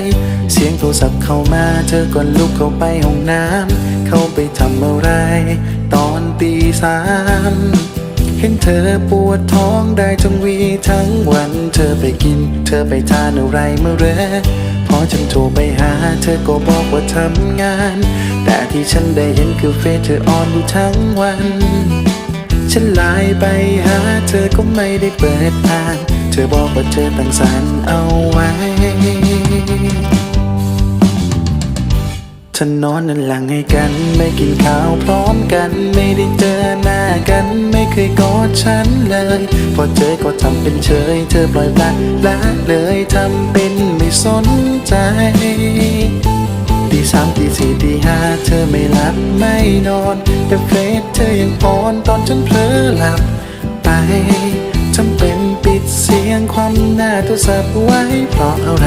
ยเสียงโทรศัพท์เข้ามาเธอก็ลุกเข้าไปห้องน้ำเข้าไปทำอะไรตอนตี 3เห็นเธอปวดท้องได้ทั้งวีทั้งวันเธอไปกินเธอไปทานอะไรเมื่อไรพอฉันโทรไปหาเธอก็บอกว่าทำงานแต่ที่ฉันได้เห็นคือเฟซเธอออนอยู่ทั้งวันฉันไลน์ไปหาเธอก็ไม่ได้เปิดอ่านเธอบอกว่าเธอตั้งสรรเอาไว้ฉันนอนนั่นหลังให้กันไม่กินข้าวพร้อมกันไม่ได้เจอหน้ากันไม่เคยกอดฉันเลยพอเจอก็ทำเป็นเฉยเธอปล่อยปละเลยทำเป็นไม่สนใจตี 3ตี 4ตี 5เธอไม่หลับไม่นอนแต่เฟซเธอยังอ่อนตอนฉันเผลอหลับไปจำเป็นปิดเสียงความหน้าโทรศัพท์ไว้เพราะอะไร